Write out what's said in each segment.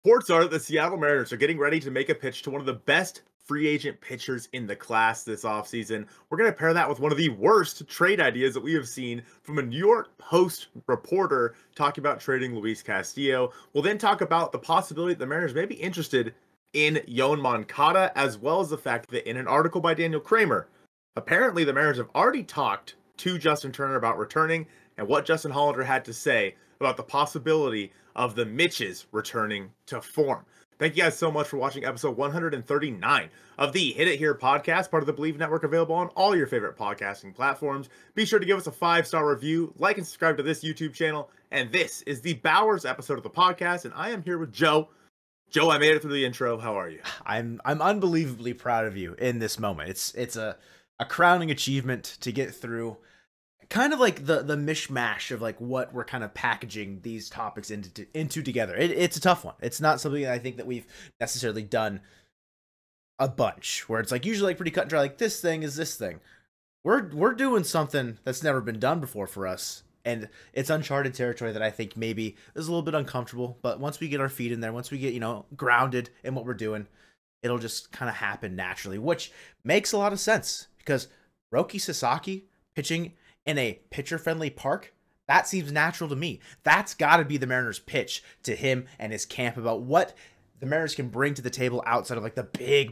Reports are that the Seattle Mariners are getting ready to make a pitch to one of the best free agent pitchers in the class this offseason. We're going to pair that with one of the worst trade ideas that we have seen from a New York Post reporter talking about trading Luis Castillo. We'll then talk about the possibility that the Mariners may be interested in Yoan Moncada, as well as the fact that in an article by Daniel Kramer, apparently the Mariners have already talked to Justin Turner about returning and what Justin Hollander had to say about the possibility of the Mitches returning to form. Thank you guys so much for watching episode 139 of the Hit It Here podcast, part of the Believe Network, available on all your favorite podcasting platforms. Be sure to give us a 5-star review, like and subscribe to this YouTube channel. And this is the Bowers episode of the podcast, and I am here with Joe. Joe, I made it through the intro. How are you? I'm unbelievably proud of you in this moment. It's a crowning achievement to get through kind of like the mishmash of like what we're kind of packaging these topics into together. It's a tough one. It's not something that I think that we've necessarily done a bunch, where it's like usually like pretty cut and dry, like this thing is this thing. We're doing something that's never been done before for us, and it's uncharted territory that I think maybe is a little bit uncomfortable, but once we get our feet in there, once we get, grounded in what we're doing, it'll just kind of happen naturally, which makes a lot of sense because Roki Sasaki pitching in a pitcher-friendly park, that seems natural to me. That's got to be the Mariners' pitch to him and his camp about what the Mariners can bring to the table outside of like the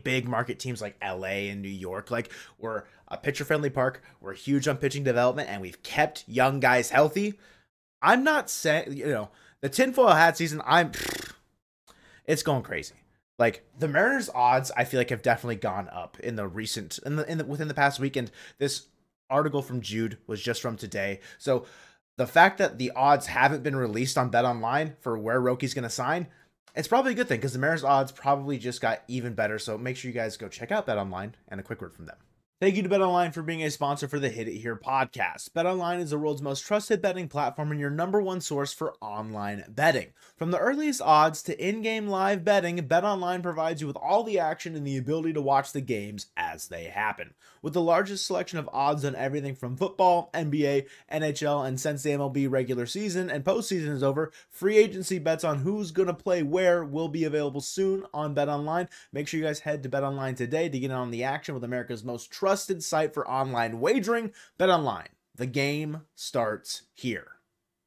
big market teams like LA and New York. Like, we're a pitcher-friendly park, we're huge on pitching development, and we've kept young guys healthy. I'm not saying, the tinfoil hat season, it's going crazy. Like, the Mariners' odds, I feel like, have definitely gone up in the recent, within the past week, and this article from Jude was just from today. So the fact that the odds haven't been released on BetOnline for where Roki's going to sign, it's probably a good thing because the Mariners odds probably just got even better. So make sure you guys go check out BetOnline, and a quick word from them. Thank you to BetOnline for being a sponsor for the Hit It Here podcast. BetOnline is the world's most trusted betting platform and your #1 source for online betting. From the earliest odds to in-game live betting, BetOnline provides you with all the action and the ability to watch the games as they happen. With the largest selection of odds on everything from football, NBA, NHL, and since the MLB regular season and postseason is over, free agency bets on who's going to play where will be available soon on BetOnline. Make sure you guys head to BetOnline today to get in on the action with America's most trusted site for online wagering. BetOnline. The game starts here.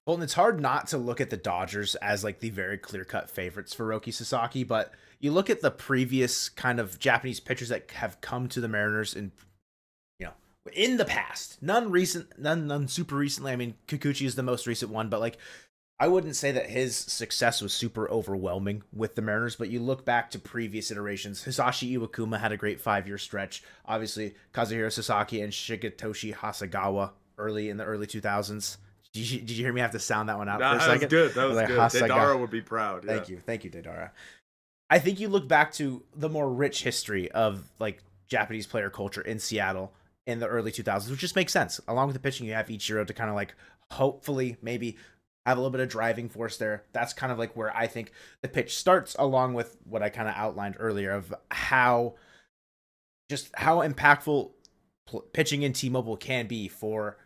Well, it's hard not to look at the Dodgers as like the very clear-cut favorites for Roki Sasaki, but you look at the previous kind of Japanese pitchers that have come to the Mariners in the past. None super recently. I mean, Kikuchi is the most recent one, but like I wouldn't say that his success was super overwhelming with the Mariners, but you look back to previous iterations. Hisashi Iwakuma had a great 5-year stretch. Obviously, Kazuhiro Sasaki and Shigetoshi Hasegawa in the early 2000s. Did you hear me have to sound that one out for a second? That was good. That was like, good. Deidara would be proud. Thank you, Deidara. I think you look back to the more rich history of like Japanese player culture in Seattle in the early 2000s, which just makes sense. Along with the pitching, you have Ichiro to kind of like hopefully maybe have a little bit of driving force there. That's kind of like where I think the pitch starts, along with what I kind of outlined earlier of how impactful pitching in T-Mobile can be for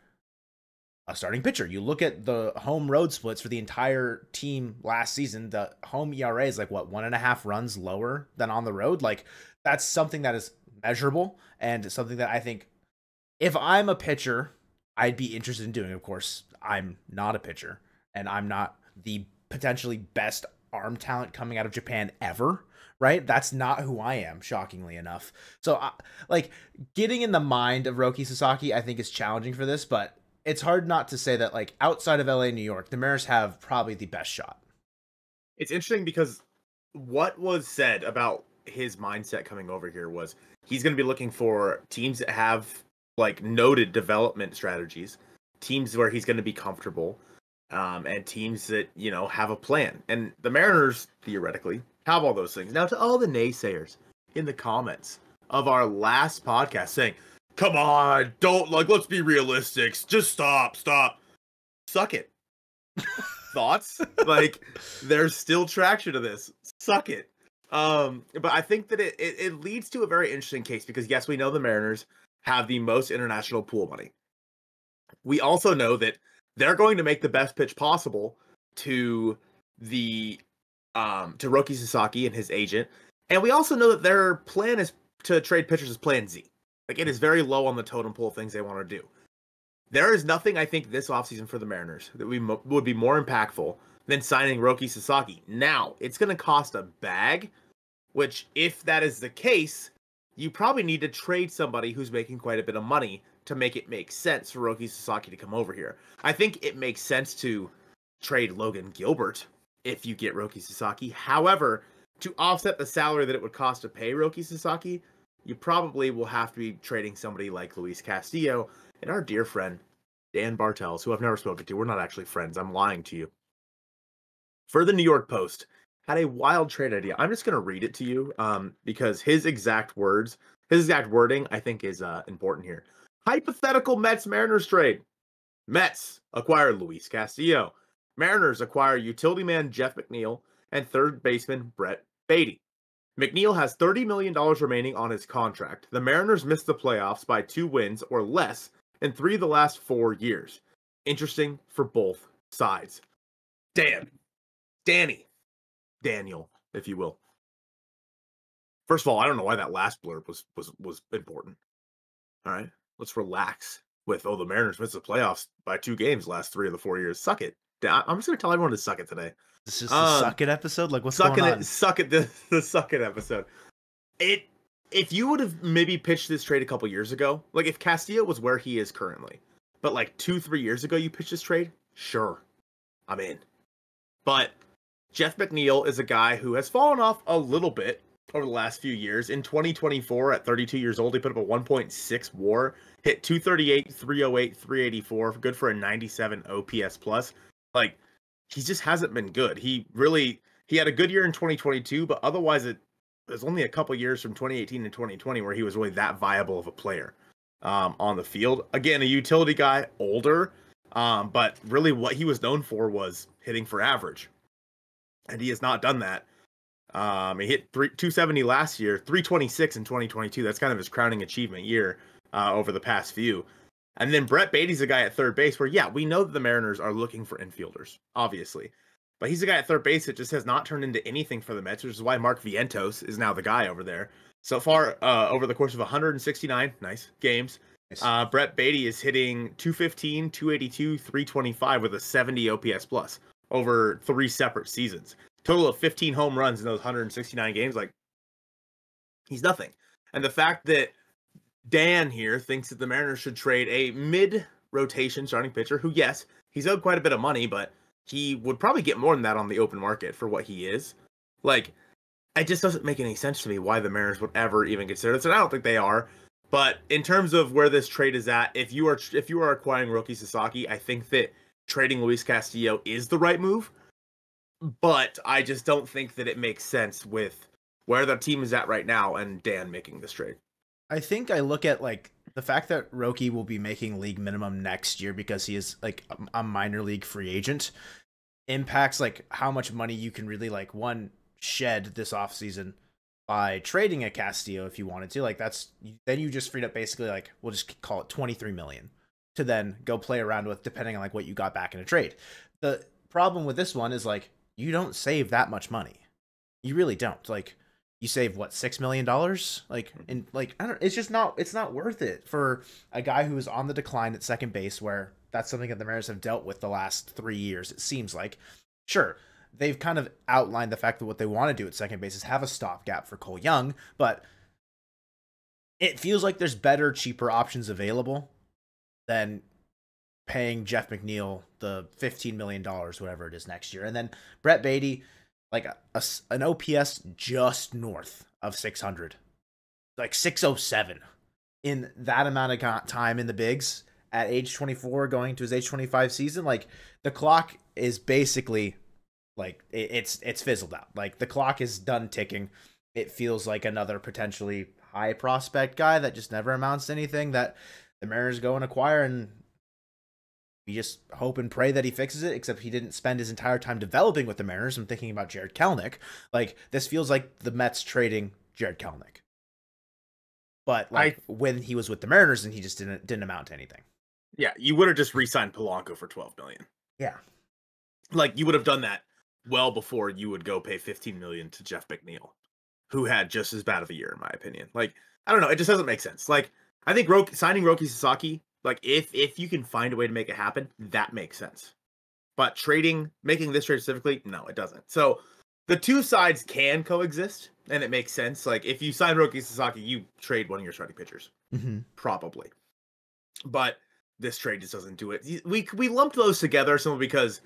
a starting pitcher. You look at the home road splits for the entire team last season, the home ERA is like 1.5 runs lower than on the road. Like, that's something that is measurable and something that I think if I'm a pitcher, I'd be interested in doing. Of course, I'm not a pitcher, and I'm not the potentially best arm talent coming out of Japan ever, right? That's not who I am, shockingly enough. So, like, getting in the mind of Roki Sasaki, I think is challenging for this, but it's hard not to say that, like, outside of LA and New York, the Mariners have probably the best shot. It's interesting because what was said about his mindset coming over here was he's going to be looking for teams that have like noted development strategies, teams where he's going to be comfortable, and teams that, have a plan. And the Mariners, theoretically, have all those things. Now, to all the naysayers in the comments of our last podcast saying, come on, let's be realistic. Just stop. Suck it. Thoughts? Like, there's still traction to this. Suck it. But I think that it leads to a very interesting case because, yes, we know the Mariners have the most international pool money. We also know that they're going to make the best pitch possible to the to Roki Sasaki and his agent. And we also know that their plan is to trade pitchers as Plan Z. Like, it is very low on the totem pole of things they want to do. There is nothing, I think, this offseason for the Mariners that would be more impactful than signing Roki Sasaki. Now, it's going to cost a bag, which, if that is the case, you probably need to trade somebody who's making quite a bit of money to make it make sense for Roki Sasaki to come over here. I think it makes sense to trade Logan Gilbert if you get Roki Sasaki. However, to offset the salary that it would cost to pay Roki Sasaki, you probably will have to be trading somebody like Luis Castillo and our dear friend Dan Bartels, who I've never spoken to. We're not actually friends. I'm lying to you. For the New York Post, had a wild trade idea. I'm just going to read it to you because his exact wording, I think is important here. Hypothetical Mets-Mariners trade. Mets acquire Luis Castillo. Mariners acquire utility man Jeff McNeil and third baseman Brett Baty. McNeil has $30 million remaining on his contract. The Mariners missed the playoffs by 2 wins or less in 3 of the last 4 years. Interesting for both sides. Daniel, if you will. First of all, I don't know why that last blurb was important. All right, let's relax with, the Mariners missed the playoffs by 2 games last 3 of the 4 years. Suck it. I'm just going to tell everyone to suck it today. This is the suck it episode? Like, what's going on? Suck it, the suck it episode. If you would have maybe pitched this trade a couple years ago, like if Castillo was where he is currently, but like 2-3 years ago you pitched this trade, sure, I'm in. But Jeff McNeil is a guy who has fallen off a little bit over the last few years. In 2024, at 32 years old, he put up a 1.6 WAR, hit 238, 308, 384, good for a 97 OPS plus. Like, he just hasn't been good. He had a good year in 2022, but otherwise it was only a couple years from 2018 to 2020 where he was really that viable of a player on the field. Again, a utility guy, older, but really what he was known for was hitting for average. And he has not done that. He hit 270 last year, 326 in 2022. That's kind of his crowning achievement year over the past few. And then Brett Baty's a guy at third base where, yeah, we know that the Mariners are looking for infielders, obviously. But he's a guy at third base that just has not turned into anything for the Mets, which is why Mark Vientos is now the guy over there. So far, over the course of 169 games, nice. Brett Baty is hitting 215, 282, 325 with a 70 OPS plus over 3 separate seasons. Total of 15 home runs in those 169 games. Like, he's nothing. And the fact that Dan here thinks that the Mariners should trade a mid-rotation starting pitcher who, yes, he's owed quite a bit of money, but he would probably get more than that on the open market for what he is. Like, it just doesn't make any sense to me why the Mariners would ever even consider this, and I don't think they are. But in terms of where this trade is at, if you are acquiring Roki Sasaki, I think that trading Luis Castillo is the right move. But I just don't think that it makes sense with where the team is at right now and Dan making this trade. I think I look at like the fact that Roki will be making league minimum next year because he is like a minor league free agent impacts like how much money you can really like shed this offseason by trading a Castillo if you wanted to. Like then you just freed up basically like, we'll just call it 23 million to then go play around with depending on like what you got back in a trade. The problem with this one is like you don't save that much money. You really don't. Like you save what, $6 million? Like, and like, I don't, it's not worth it for a guy who is on the decline at second base, where that's something that the Mariners have dealt with the last 3 years. It seems like, sure, they've kind of outlined the fact that what they want to do at second base is have a stopgap for Cole Young, but it feels like there's better, cheaper options available than paying Jeff McNeil the $15 million, whatever it is next year. And then Brett Baty, like an OPS just north of 600, like 607 in that amount of time in the bigs at age 24 going to his age 25 season. Like the clock is basically like it's fizzled out. Like the clock is done ticking. It feels like another potentially high prospect guy that just never amounts to anything that the Mariners go and acquire, and we just hope and pray that he fixes it, except he didn't spend his entire time developing with the Mariners. I'm thinking about Jared Kelenic. Like, this feels like the Mets trading Jared Kelenic. But, like, when he was with the Mariners and he just didn't amount to anything. Yeah, you would have just re-signed Polanco for $12 million. Yeah. Like, you would have done that well before you would go pay 15 million to Jeff McNeil, who had just as bad of a year in my opinion. Like, I don't know, it just doesn't make sense. Like, I think signing Roki Sasaki, like if you can find a way to make it happen, that makes sense. But making this trade specifically, no, it doesn't. So the two sides can coexist, and it makes sense. Like, if you sign Roki Sasaki, you trade one of your starting pitchers, probably. But this trade just doesn't do it. We lumped those together simply because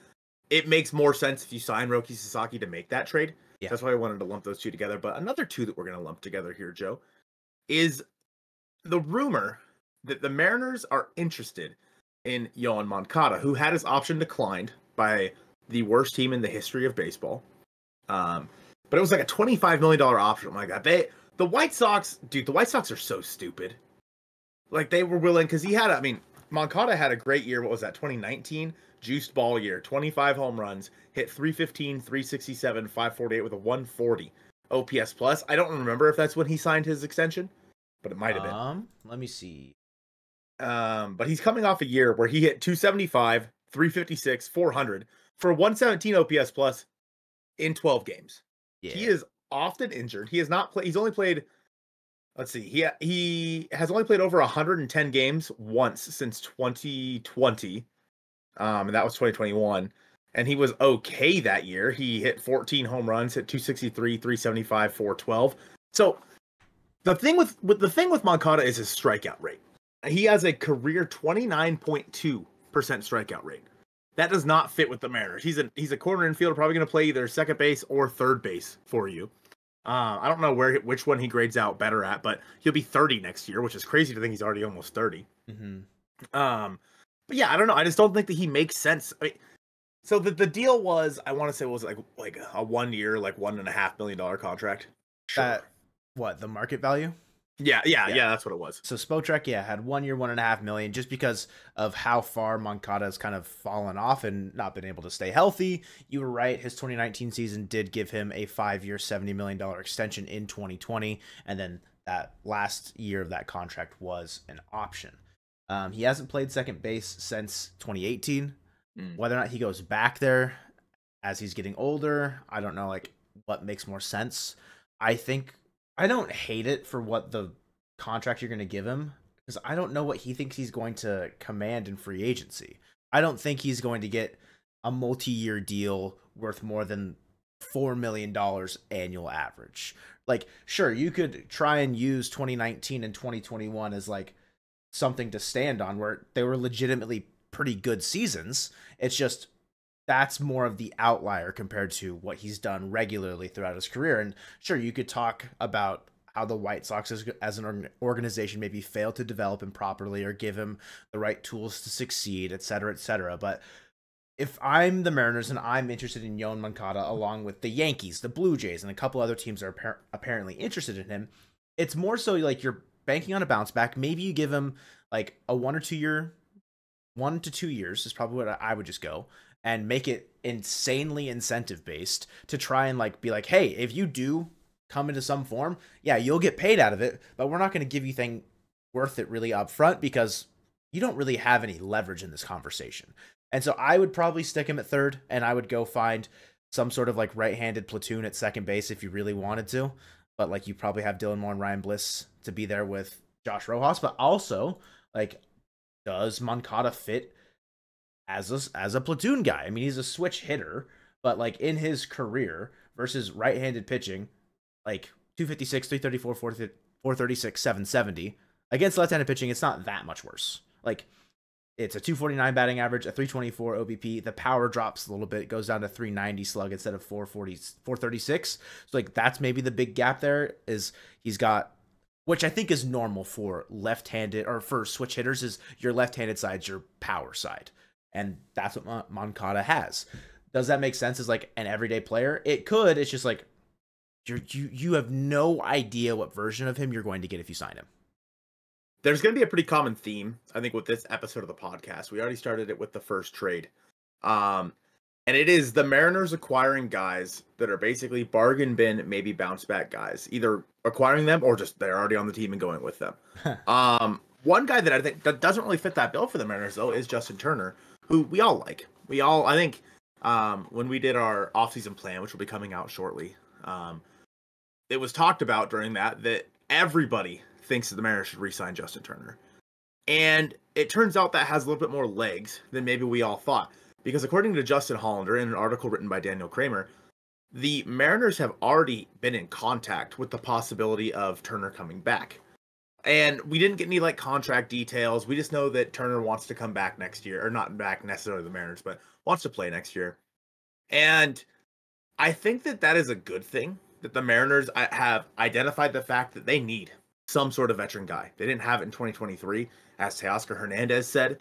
it makes more sense if you sign Roki Sasaki to make that trade. Yeah. That's why I wanted to lump those two together. But another two that we're going to lump together here, Joe, is the rumor that the Mariners are interested in Yoan Moncada, who had his option declined by the worst team in the history of baseball. But it was like a $25 million option. Like that. The White Sox are so stupid. Like, they were willing, because Moncada had a great year. What was that? 2019 juiced ball year, 25 home runs, hit 315, 367, 548 with a 140 OPS plus. I don't remember if that's when he signed his extension, but it might have been. Let me see. But he's coming off a year where he hit 275, 356, 400 for 117 OPS plus in 12 games. Yeah. He is often injured. He has not played. He's only played. Let's see. He has only played over 110 games once since 2020. And that was 2021. And he was okay that year. He hit 14 home runs, hit 263, 375, 412. So the thing with Moncada is his strikeout rate. He has a career 29.2% strikeout rate. That does not fit with the Mariners. He's a corner infielder, probably going to play either second base or third base for you. I don't know which one he grades out better at, but he'll be 30 next year, which is crazy to think he's already almost 30. But yeah, I don't know. I just don't think that he makes sense. I mean, so the deal was, I want to say it was like a 1 year, like $1.5 million contract. Sure. What, the market value? Yeah, that's what it was. So Spotrac, had 1 year, $1.5 million, just because of how far Moncada has kind of fallen off and not been able to stay healthy. You were right. His 2019 season did give him a 5-year, $70 million extension in 2020. And then that last year of that contract was an option. He hasn't played second base since 2018. Whether or not he goes back there as he's getting older, I don't know, like, what makes more sense. I don't hate it for what the contract you're going to give him, because I don't know what he thinks he's going to command in free agency. I don't think he's going to get a multi-year deal worth more than $4 million annual average. Like, sure, you could try and use 2019 and 2021 as like something to stand on, where they were legitimately pretty good seasons. It's just that's more of the outlier compared to what he's done regularly throughout his career. And sure, you could talk about how the White Sox as an organization maybe failed to develop him properly or give him the right tools to succeed, et cetera, et cetera. But if I'm the Mariners and I'm interested in Yoan Moncada, along with the Yankees, the Blue Jays, and a couple other teams are apparently interested in him, it's more so like you're banking on a bounce back. Maybe you give him like a 1 to 2 years is probably what I would just go, and make it insanely incentive based to try and like be like, hey, if you do come into some form, yeah, you'll get paid out of it, but we're not going to give you anything worth it really up front because you don't really have any leverage in this conversation. And so I would probably stick him at third, and I would go find some sort of like right-handed platoon at second base if you really wanted to. But like, you probably have Dylan Moore and Ryan Bliss to be there with Josh Rojas. But also, like, does Moncada fit as a platoon guy? I mean, he's a switch hitter, but like in his career versus right-handed pitching, like 256, 334, 436, 770. Against left-handed pitching, it's not that much worse. Like, it's a 249 batting average, a 324 OBP. The power drops a little bit. It goes down to 390 slug instead of 436. So, like, that's maybe the big gap there is he's got, which I think is normal for left-handed or for switch hitters, is your left-handed side's your power side. And that's what Moncada has. Does that make sense as, like, an everyday player? It could. It's just, like, you have no idea what version of him you're going to get if you sign him. There's going to be a pretty common theme, I think, with this episode of the podcast. We already started it with the first trade. And it is the Mariners acquiring guys that are basically bargain bin, maybe bounce back guys. Either acquiring them or just they're already on the team and going with them. One guy that I think that doesn't really fit that bill for the Mariners, though, is Justin Turner, who we all like. I think when we did our offseason plan, which will be coming out shortly, it was talked about during that everybody thinks that the Mariners should re-sign Justin Turner. And it turns out that has a little bit more legs than maybe we all thought. Because according to Justin Hollander, in an article written by Daniel Kramer, the Mariners have already been in contact with the possibility of Turner coming back. And we didn't get any like contract details. We just know that Turner wants to come back next year, or not back necessarily the Mariners, but wants to play next year. And I think that that is a good thing, that the Mariners have identified the fact that they need some sort of veteran guy. They didn't have it in 2023, as Teoscar Hernandez said.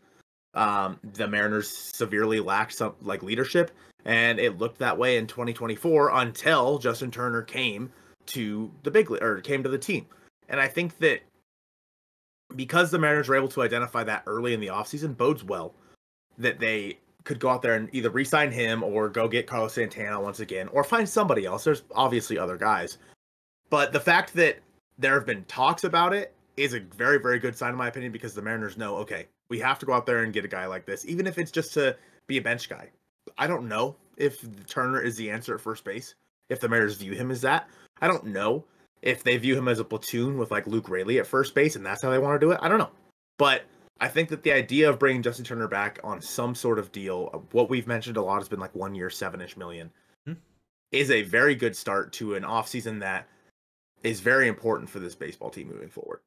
The Mariners severely lacked some like leadership, and it looked that way in 2024 until Justin Turner came to the came to the team. And I think that because the Mariners were able to identify that early in the offseason, bodes well that they could go out there and either re-sign him or go get Carlos Santana once again, or find somebody else. There's obviously other guys. But the fact that there have been talks about it is a very, very good sign in my opinion, because the Mariners know, okay, we have to go out there and get a guy like this, even if it's just to be a bench guy. I don't know if Turner is the answer at first base, if the Mariners view him as that. I don't know if they view him as a platoon with like Luke Raley at first base and that's how they want to do it. I don't know. But I think that the idea of bringing Justin Turner back on some sort of deal, what we've mentioned a lot has been like 1 year, 7-ish million, is a very good start to an offseason that is very important for this baseball team moving forward.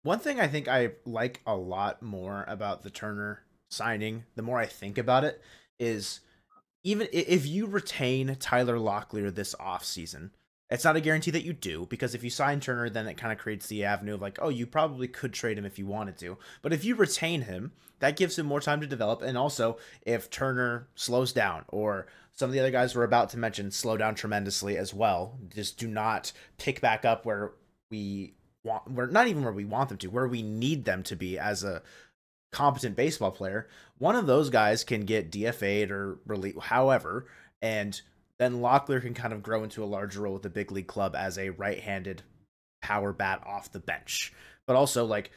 One thing I think I like a lot more about the Turner signing, the more I think about it, is even if you retain Tyler Locklear this offseason, it's not a guarantee that you do, because if you sign Turner, then it kind of creates the avenue of like, oh, you probably could trade him if you wanted to. But if you retain him, that gives him more time to develop. And also, if Turner slows down, or some of the other guys we're about to mention slow down tremendously as well, just do not pick back up where we're not even where we want them to, where we need them to be as a competent baseball player. One of those guys can get DFA'd or released, however, and then Locklear can kind of grow into a larger role with the big league club as a right-handed power bat off the bench. But also, like,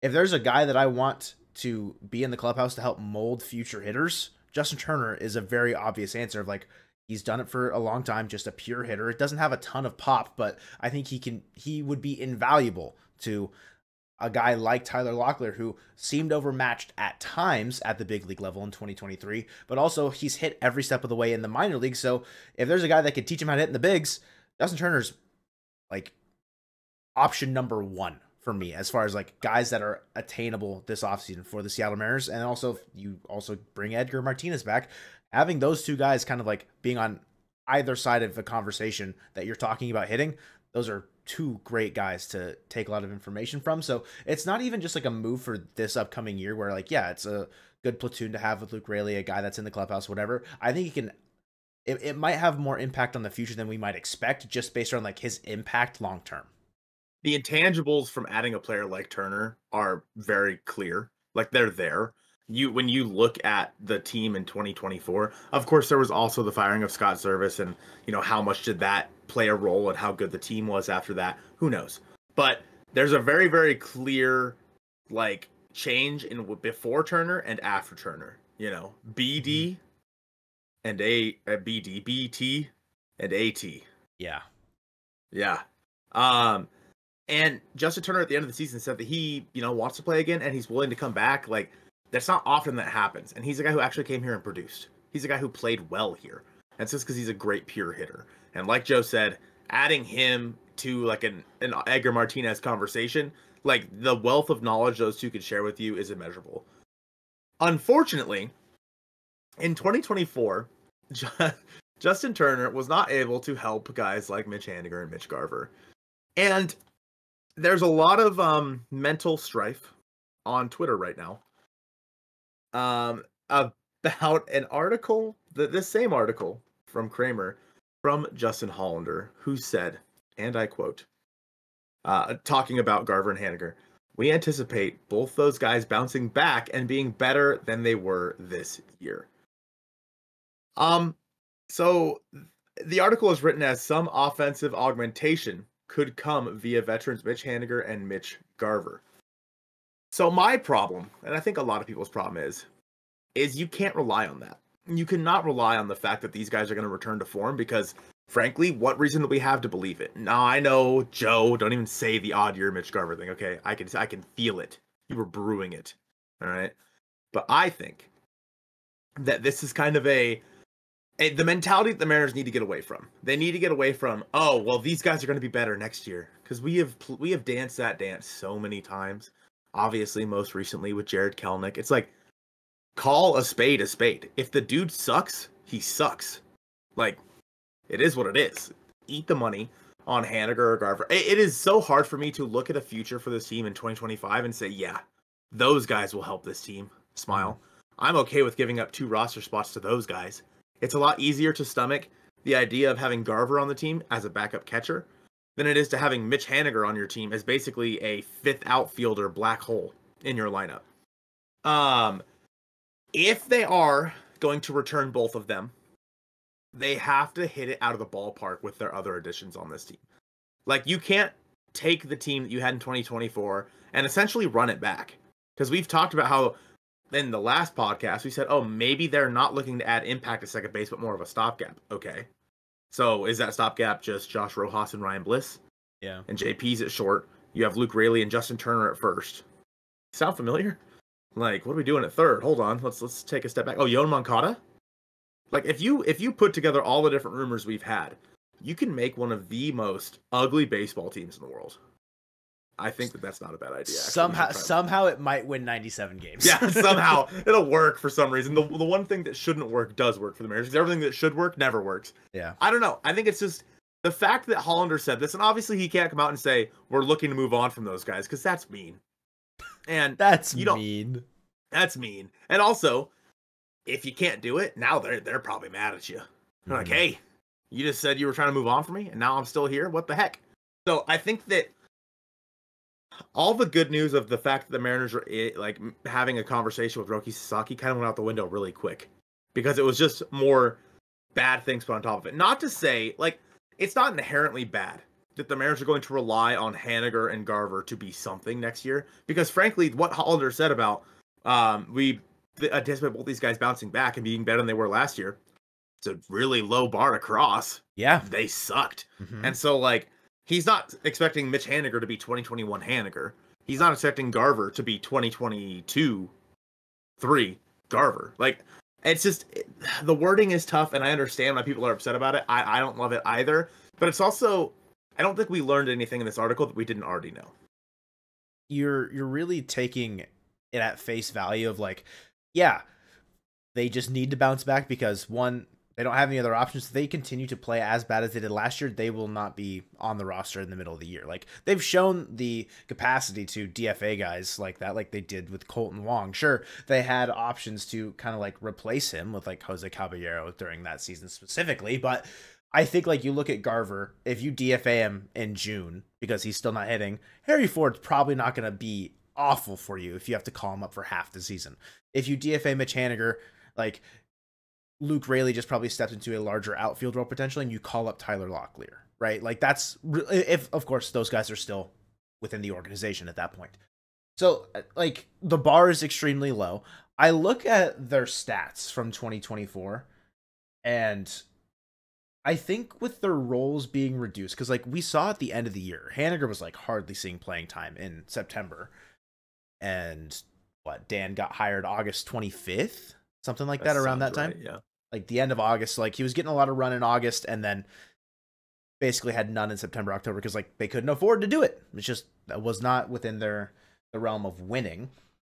if there's a guy that I want to be in the clubhouse to help mold future hitters, Justin Turner is a very obvious answer of like, he's done it for a long time, just a pure hitter. It doesn't have a ton of pop, but I think he would be invaluable to a guy like Tyler Locklear, who seemed overmatched at times at the big league level in 2023, but also he's hit every step of the way in the minor league. So if there's a guy that could teach him how to hit in the bigs, Justin Turner's like option number one for me, as far as like guys that are attainable this offseason for the Seattle Mariners. And also, you also bring Edgar Martinez back. Having those two guys kind of like being on either side of a conversation that you're talking about hitting, those are two great guys to take a lot of information from. So it's not even just like a move for this upcoming year where like, yeah, it's a good platoon to have with Luke Raley, a guy that's in the clubhouse, whatever. I think it might have more impact on the future than we might expect, just based on like his impact long term. The intangibles from adding a player like Turner are very clear. Like, they're there. When you look at the team in 2024, of course there was also the firing of Scott Service, and how much did that play a role in how good the team was after that? Who knows? But there's a very, very clear like change in before Turner and after Turner. BD and BD, BT and AT. Yeah. And Justin Turner at the end of the season said that he wants to play again and he's willing to come back. Like, that's not often that happens. And he's a guy who actually came here and produced. He's a guy who played well here. And it's just because he's a great pure hitter. And like Joe said, adding him to like an Edgar Martinez conversation, like the wealth of knowledge those two could share with you is immeasurable. Unfortunately, in 2024, Justin Turner was not able to help guys like Mitch Haniger and Mitch Garver. And there's a lot of mental strife on Twitter right now about an article, this same article from Kramer, from Justin Hollander, who said, and I quote, talking about Garver and Haniger, "We anticipate both those guys bouncing back and being better than they were this year." So the article is written as some offensive augmentation could come via veterans Mitch Haniger and Mitch Garver. So my problem, and I think a lot of people's problem is you can't rely on that. you cannot rely on the fact that these guys are going to return to form because, frankly, what reason do we have to believe it? Now, I know, Joe, don't even say the odd year Mitch Garver thing, okay? I can feel it. You were brewing it, all right? But I think that this is kind of the mentality that the Mariners need to get away from. They need to get away from, oh, well, these guys are going to be better next year. Because we have danced that dance so many times. Obviously, most recently with Jared Kelenic. It's like, call a spade a spade. If the dude sucks, he sucks. Like, it is what it is. Eat the money on Haniger or Garver. It is so hard for me to look at a future for this team in 2025 and say, yeah, those guys will help this team. Smile. I'm okay with giving up 2 roster spots to those guys. It's a lot easier to stomach the idea of having Garver on the team as a backup catcher than it is to having Mitch Haniger on your team as basically a 5th outfielder black hole in your lineup. If they are going to return both of them, they have to hit it out of the ballpark with their other additions on this team. Like, you can't take the team that you had in 2024 and essentially run it back. Because we've talked about how in the last podcast, we said, oh, maybe they're not looking to add impact to second base, but more of a stopgap. Okay. So is that stopgap just Josh Rojas and Ryan Bliss? Yeah. And JP's at short. You have Luke Raley and Justin Turner at first. Sound familiar? Like, what are we doing at third? Hold on. Let's take a step back. Oh, Yoan Moncada? Like, if you put together all the different rumors we've had, you can make one of the most ugly baseball teams in the world. I think that's not a bad idea. Somehow it might win 97 games. Yeah, somehow it'll work for some reason. The one thing that shouldn't work does work for the Mariners because everything that should work never works. Yeah. I don't know. I think it's just the fact that Hollander said this, and obviously he can't come out and say we're looking to move on from those guys because that's mean. And that's mean. That's mean. And also, if you can't do it, now they're probably mad at you. They're like, hey, you just said you were trying to move on from me, and now I'm still here. What the heck? So I think that all the good news of the fact that the Mariners are like having a conversation with Roki Sasaki kind of went out the window really quick because it was just more bad things put on top of it. Not to say, like, it's not inherently bad that the Mariners are going to rely on Haniger and Garver to be something next year because, frankly, what Hollander said about we anticipate both these guys bouncing back and being better than they were last year. It's a really low bar to cross. Yeah. They sucked. And so, like, he's not expecting Mitch Haniger to be 2021 Haniger. He's not expecting Garver to be 2022 3 Garver. Like, it's just, the wording is tough, and I understand why people are upset about it. I don't love it either. But it's also, I don't think we learned anything in this article that we didn't already know. You're really taking it at face value of, like, yeah, they just need to bounce back because, one, they don't have any other options. If they continue to play as bad as they did last year, they will not be on the roster in the middle of the year. Like, they've shown the capacity to DFA guys like that, like they did with Colton Wong. Sure, they had options to kind of like replace him with like Jose Caballero during that season specifically, but I think, like, you look at Garver, if you DFA him in June because he's still not hitting, Harry Ford's probably not going to be awful for you if you have to call him up for half the season. If you DFA Mitch Haniger, like, Luke Raley just probably stepped into a larger outfield role potentially, and you call up Tyler Locklear, right? Like, that's, if, of course, those guys are still within the organization at that point. So, like, the bar is extremely low. I look at their stats from 2024, and I think with their roles being reduced, because, like, we saw at the end of the year, Haniger was, like, hardly seeing playing time in September. And Dan got hired August 25th? Something like that around that time? Right, yeah. Like, the end of August. Like, he was getting a lot of run in August, and then basically had none in September, October, because, like, they couldn't afford to do it. It's just, that was not within the realm of winning.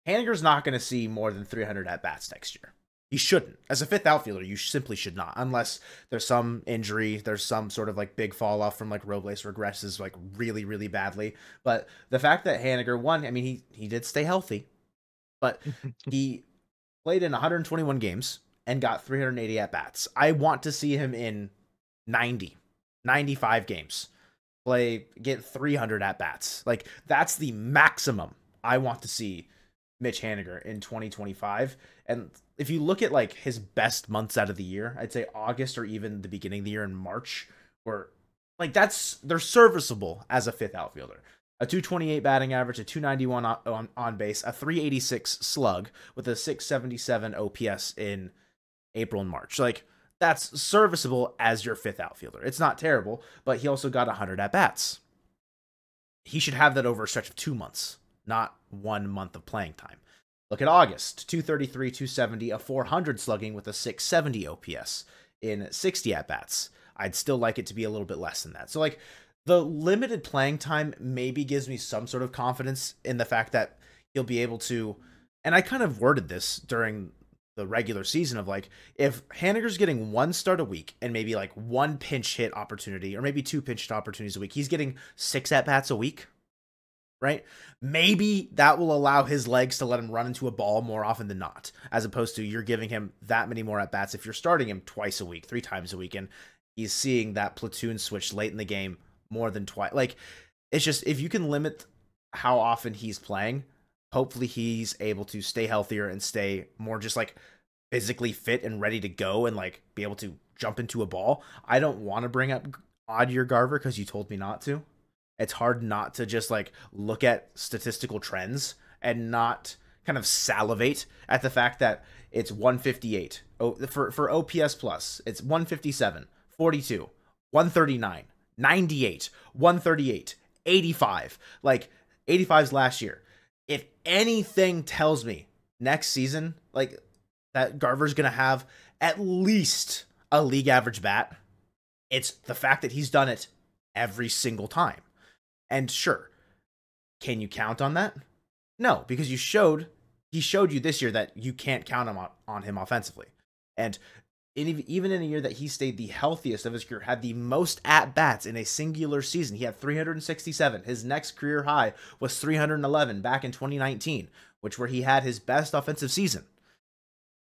Haniger's not going to see more than 300 at-bats next year. He shouldn't. As a 5th outfielder, you simply should not, unless there's some injury, there's some sort of, like, big fall-off from, like, Robles regresses, like, really, really badly. But the fact that Haniger, one, I mean, he did stay healthy, but he played in 121 games and got 380 at-bats. I want to see him in 95 games. Get 300 at-bats. Like, that's the maximum I want to see Mitch Haniger in 2025. And if you look at, like, his best months out of the year, I'd say August or even the beginning of the year in March, where, like, they're serviceable as a 5th outfielder. A 228 batting average, a 291 on base, a 386 slug with a 677 OPS in April and March. Like, that's serviceable as your fifth outfielder. It's not terrible, but he also got 100 at bats. He should have that over a stretch of 2 months, not 1 month of playing time. Look at August, 233, 270, a 400 slugging with a 670 OPS in 60 at bats. I'd still like it to be a little bit less than that. So, like, the limited playing time maybe gives me some sort of confidence in the fact that he'll be able to, and I kind of worded this during the regular season of like, if Haniger's getting 1 start a week and maybe like 1 pinch hit opportunity or maybe 2 pinch hit opportunities a week, he's getting 6 at bats a week, right? Maybe that will allow his legs to let him run into a ball more often than not, as opposed to you're giving him that many more at bats if you're starting him twice a week, 3 times a week, and he's seeing that platoon switch late in the game more than twice. Like, it's just, if you can limit how often he's playing, hopefully he's able to stay healthier and stay more just like physically fit and ready to go and like be able to jump into a ball. I don't want to bring up odd year Garver because you told me not to. It's hard not to just like look at statistical trends and not kind of salivate at the fact that it's 158. Oh, for OPS plus, it's 157, 42, 139, 98, 138, 85. Like, 85's last year. If anything tells me next season, like, that Garver's going to have at least a league average bat, it's the fact that he's done it every single time. And sure, can you count on that? No, because he showed you this year that you can't count on him offensively. And even in a year that he stayed the healthiest of his career, had the most at-bats in a singular season. He had 367. His next career high was 311 back in 2019, where he had his best offensive season.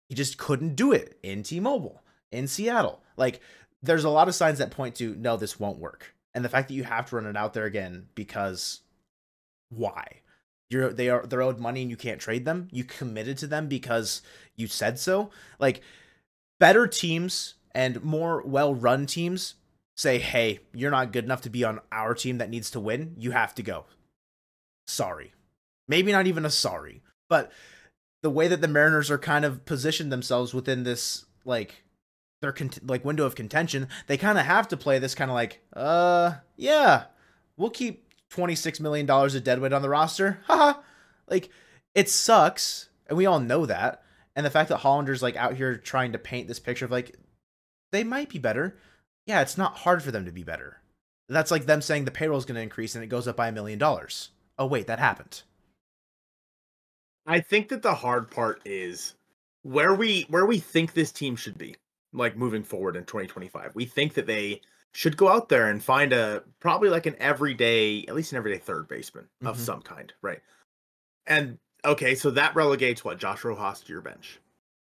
He just couldn't do it in T-Mobile, in Seattle. Like, there's a lot of signs that point to, no, this won't work. And the fact that you have to run it out there again because why? They're owed money and you can't trade them. You committed to them because you said so. Like, better teams and more well-run teams say, hey, you're not good enough to be on our team that needs to win. You have to go. Sorry. Maybe not even a sorry. But the way that the Mariners are kind of positioned themselves within this, like, their window of contention, they kind of have to play this kind of like, yeah, we'll keep $26 million of deadweight on the roster. Haha. Like, it sucks. And we all know that. And the fact that Hollander's like out here trying to paint this picture of like, they might be better. Yeah, it's not hard for them to be better. That's like them saying the payroll is going to increase and it goes up by $1 million. Oh, wait, that happened. I think that the hard part is where we think this team should be, like, moving forward in 2025. We think that they should go out there and find probably like at least an everyday third baseman of some kind, right? And okay, so that relegates what? Josh Rojas to your bench.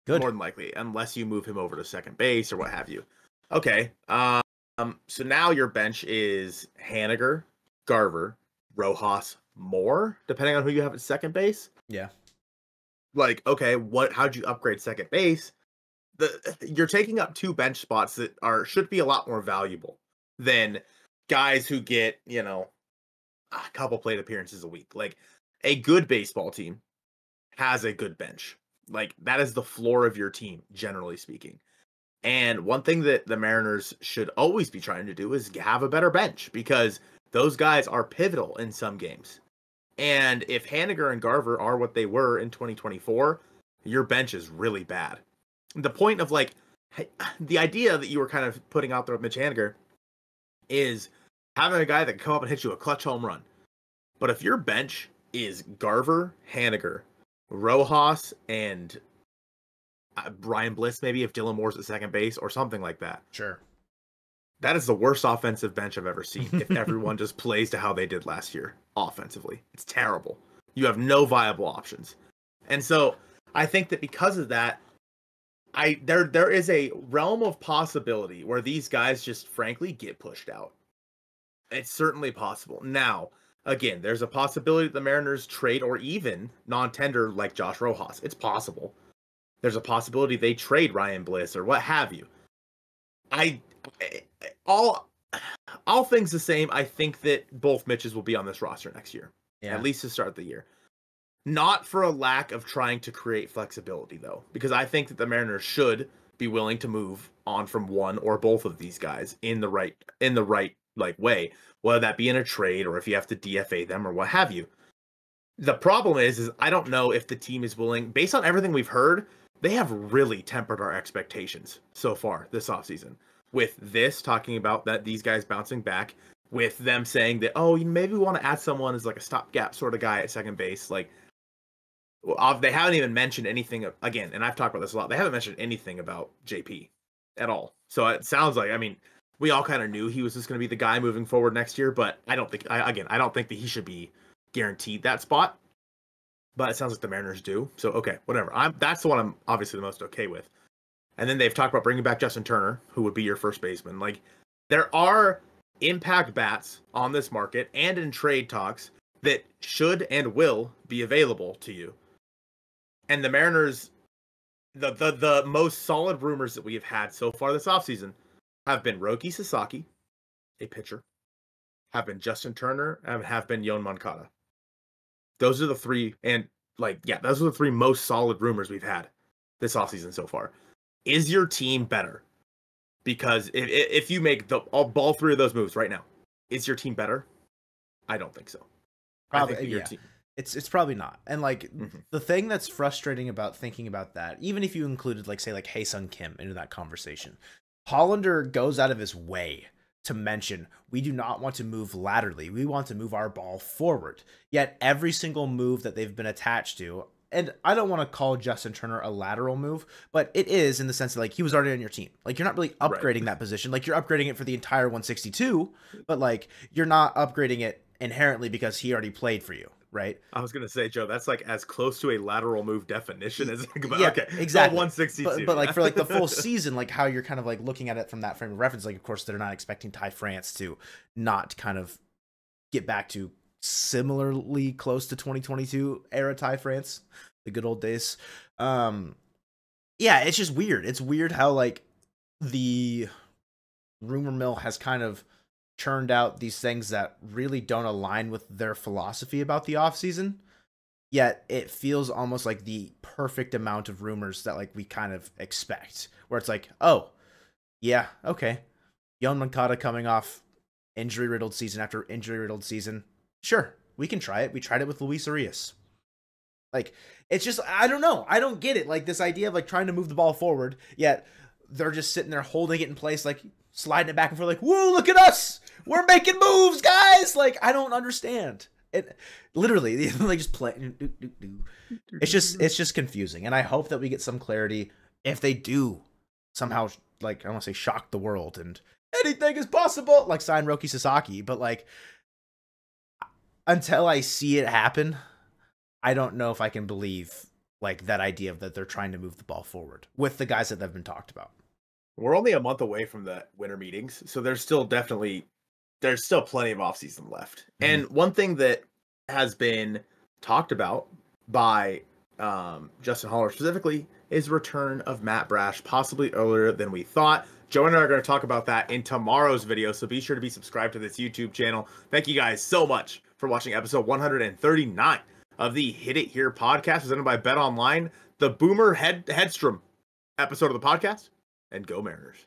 Good. More than likely, unless you move him over to second base or what have you. Okay. So now your bench is Haniger, Garver, Rojas, Moore, depending on who you have at second base. Yeah. Like, okay, how'd you upgrade second base? You're taking up 2 bench spots that should be a lot more valuable than guys who get, a couple plate appearances a week. Like, a good baseball team has a good bench. Like, that is the floor of your team, generally speaking. And one thing that the Mariners should always be trying to do is have a better bench, because those guys are pivotal in some games. And if Haniger and Garver are what they were in 2024, your bench is really bad. The point of, like, the idea that you were kind of putting out there with Mitch Haniger is having a guy that can come up and hit you a clutch home run. But if your bench is Garver, Haniger, Rojas, and Brian Bliss, maybe if Dylan Moore's at second base or something like that. Sure. That is the worst offensive bench I've ever seen. If everyone just plays to how they did last year offensively, it's terrible. You have no viable options. And so I think that because of that, there is a realm of possibility where these guys just frankly get pushed out. It's certainly possible. Now, again, there's a possibility that the Mariners trade or even non-tender like Josh Rojas. It's possible. There's a possibility they trade Ryan Bliss or what have you. All things the same, I think that both Mitches will be on this roster next year. Yeah. At least to start the year. Not for a lack of trying to create flexibility, though, because I think that the Mariners should be willing to move on from one or both of these guys in the right like way, whether that be in a trade or if you have to DFA them or what have you. The problem is I don't know if the team is willing, based on everything we've heard, they have really tempered our expectations so far this offseason. With this talking about that these guys bouncing back, with them saying that, oh, maybe we want to add someone as like a stopgap sort of guy at second base. Like, they haven't even mentioned anything again, and I've talked about this a lot. They haven't mentioned anything about JP at all. So it sounds like, I mean, we all kind of knew he was just going to be the guy moving forward next year, but I don't think that he should be guaranteed that spot. But it sounds like the Mariners do. So okay, whatever. That's the one I'm obviously the most okay with. And then they've talked about bringing back Justin Turner, who would be your first baseman. Like, there are impact bats on this market and in trade talks that should and will be available to you. And the Mariners, the most solid rumors that we have had so far this offseason have been Roki Sasaki, a pitcher, have been Justin Turner, and have been Yoan Moncada. Those are the three, and those are the three most solid rumors we've had this offseason so far. Is your team better? Because if you make all three of those moves right now, is your team better? I don't think so. Probably, I think your team. It's probably not. And like the thing that's frustrating about thinking about that, even if you included like Hae-Sung Kim into that conversation, Hollander goes out of his way to mention we do not want to move laterally. We want to move our ball forward. Yet every single move that they've been attached to, and I don't want to call Justin Turner a lateral move, but it is in the sense that like he was already on your team. Like you're not really upgrading that position. Like you're upgrading it for the entire 162, but like you're not upgrading it inherently because he already played for you, right? I was gonna say, Joe, that's like as close to a lateral move definition as okay, exactly. 162. But like for like the full season, like how you're kind of like looking at it from that frame of reference, like of course they're not expecting Ty France to not kind of get back to similarly close to 2022 era Ty France, the good old days. Yeah, it's just weird. It's weird how like the rumor mill has kind of churned out these things that really don't align with their philosophy about the offseason, yet it feels almost like the perfect amount of rumors that like we kind of expect, where it's like, oh yeah, okay, Yoan Moncada coming off injury-riddled season after injury-riddled season, sure, we can try it. We tried it with Luis Arias. Like, it's just, I don't know, I don't get it, like this idea of like trying to move the ball forward, yet they're just sitting there holding it in place, like sliding it back and forth, like, whoa, look at us, we're making moves, guys. Like, I don't understand it. Literally, like just play. It's just confusing, and I hope that we get some clarity if they do somehow, like, I don't want to say shock the world and anything is possible, like sign Roki Sasaki, but like until I see it happen, I don't know if I can believe like that idea of that they're trying to move the ball forward with the guys that have been talked about. We're only a month away from the winter meetings, so there's still plenty of offseason left. And one thing that has been talked about by Justin Holler specifically is return of Matt Brash, possibly earlier than we thought. Joe and I are going to talk about that in tomorrow's video, so be sure to be subscribed to this YouTube channel. Thank you guys so much for watching episode 139 of the Hit It Here podcast, presented by Bet Online, the Boomer Hedstrom episode of the podcast. And go Mariners.